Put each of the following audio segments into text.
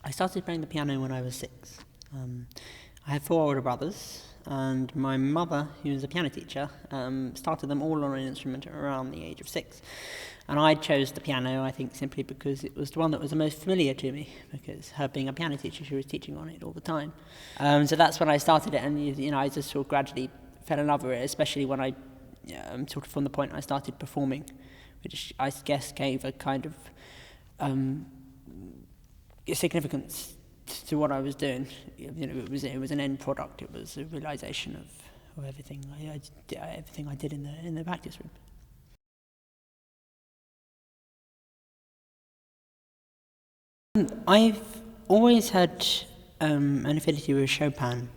I started playing the piano when I was 6. I have 4 older brothers, and my mother, who was a piano teacher, started them all on an instrument around the age of 6. And I chose the piano, I think, simply because it was the one that was the most familiar to me, because her being a piano teacher, she was teaching on it all the time. So that's when I started it, and I just sort of gradually fell in love with it, especially when I, sort of from the point I started performing, which I guess gave a kind of significance to what I was doing. It was an end product. It was a realization of everything I did in the practice room. I've always had an affinity with Chopin,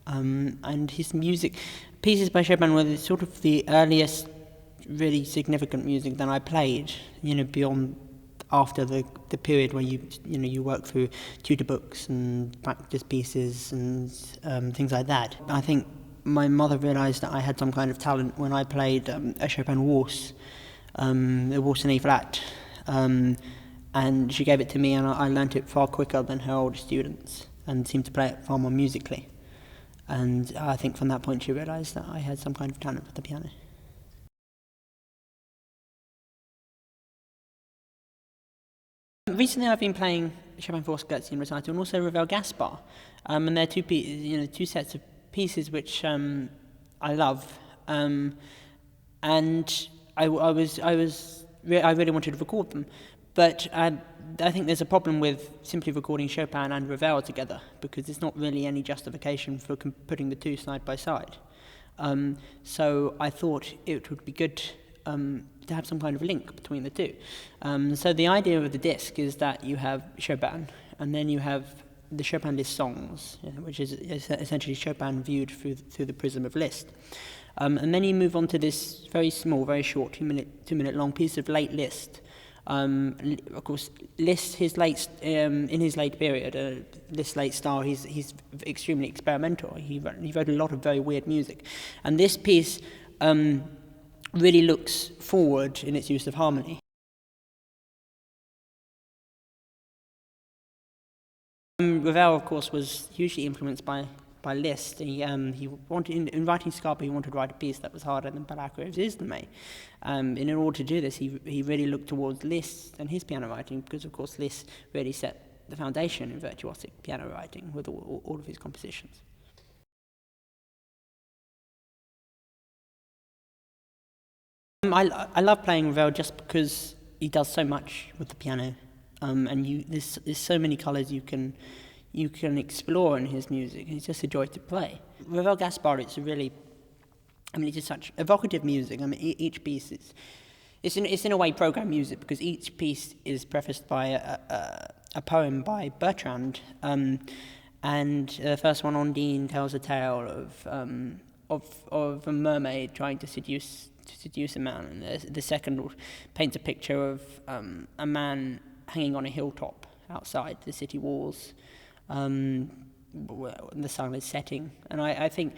and his music. Pieces by Chopin were sort of the earliest really significant music that I played. Beyond after the period where you work through tutor books and practice pieces and things like that. I think my mother realised that I had some kind of talent when I played a Chopin waltz, the waltz in E flat, and she gave it to me, and I learnt it far quicker than her older students and seemed to play it far more musically. And I think from that point she realised that I had some kind of talent for the piano. Recently I've been playing Chopin 4 Scherzi and Recital, and also Ravel Gaspard, and they're two sets of pieces which I love, and I really wanted to record them, but I think there's a problem with simply recording Chopin and Ravel together, because there's not really any justification for putting the two side by side. So I thought it would be good to have some kind of link between the two. So the idea of the disc is that you have Chopin, and then you have the Chopin Liszt songs, which is essentially Chopin viewed through the prism of Liszt. And then you move on to this very small, very short, 2-minute long piece of late Liszt. Of course, Liszt, in his late period, Liszt's late style, he's extremely experimental. He wrote a lot of very weird music, and this piece really looks forward in its use of harmony. Ravel, of course, was hugely influenced by Liszt. He wanted, in writing Scarpa, he wanted to write a piece that was harder than Balakirov's is the May. In order to do this, he really looked towards Liszt and his piano writing, because, of course, Liszt really set the foundation in virtuosic piano writing with all of his compositions. I love playing Ravel just because he does so much with the piano, and there's so many colours you can explore in his music. It's just a joy to play. Ravel Gaspard, it's just such evocative music. Each piece it's in a way program music, because each piece is prefaced by a poem by Bertrand, and the first one, Ondine, tells a tale of a mermaid trying to seduce a man, and the second paints a picture of a man hanging on a hilltop outside the city walls. The sun is setting, and I think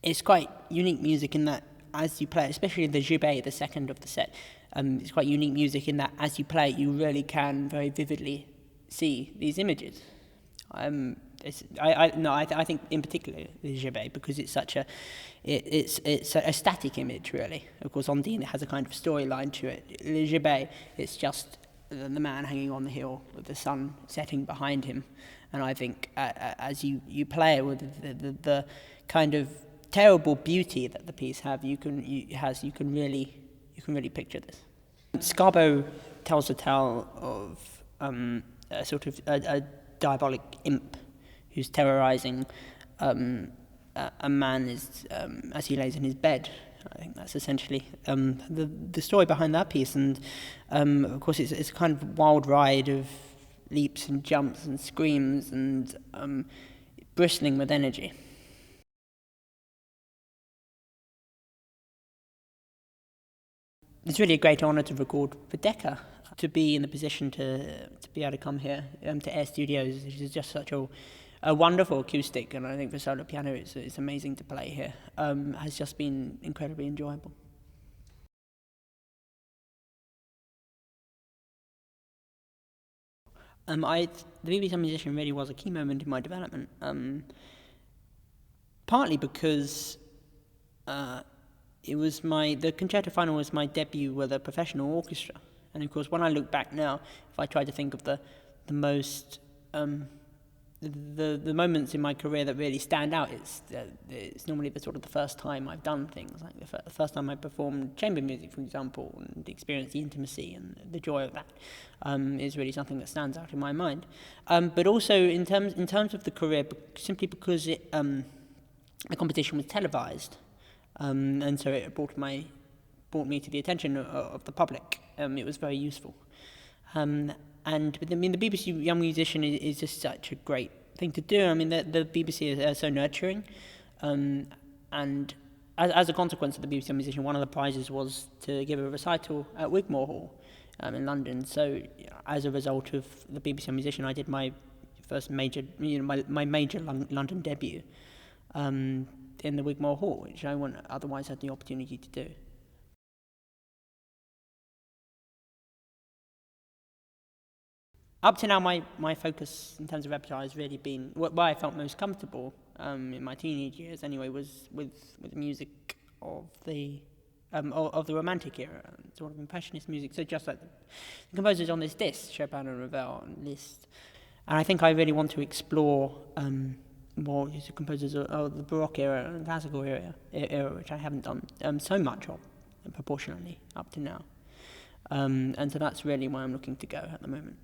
it's quite unique music in that as you play, especially the Gibet, the second of the set, it's quite unique music in that as you play, you really can very vividly see these images. I think in particular the Gibet, because it's such it's a static image, really. Of course, Ondine has a kind of storyline to it. The Gibet, it's just the man hanging on the hill with the sun setting behind him, and I think as you play it with the kind of terrible beauty that the piece you can really picture this. Scarbo tells a tale of a sort of a diabolic imp who's terrorizing a man as he lays in his bed. I think that's essentially the story behind that piece, and of course it's a kind of wild ride of leaps and jumps and screams and bristling with energy. It's really a great honour to record for Decca, to be in the position to be able to come here to Air Studios, which is just such a wonderful acoustic, and I think for solo piano it's amazing to play here. Has just been incredibly enjoyable. The BBC musician really was a key moment in my development. Partly because the concerto final was my debut with a professional orchestra, and of course, when I look back now, if I try to think of the most the moments in my career that really stand out, it's normally the sort of the first time I've done things, like the first time I performed chamber music, for example, and experienced the intimacy and the joy of that is really something that stands out in my mind. But also in terms of the career, simply because the competition was televised, and so it brought me to the attention of the public. It was very useful. And the BBC Young Musician is just such a great thing to do. I mean, the BBC is so nurturing, and as a consequence of the BBC Young Musician, one of the prizes was to give a recital at Wigmore Hall in London. So, as a result of the BBC Young Musician, I did my first major, my major London debut in the Wigmore Hall, which I wouldn't otherwise had the opportunity to do. Up to now, my focus in terms of repertoire has really been where I felt most comfortable in my teenage years. Anyway, was with the music of the Romantic era, sort of impressionist music. So just like the composers on this disc, Chopin and Ravel and Liszt. And I think I really want to explore more composers of the Baroque era and classical era, which I haven't done so much of, proportionally up to now. And so that's really where I'm looking to go at the moment.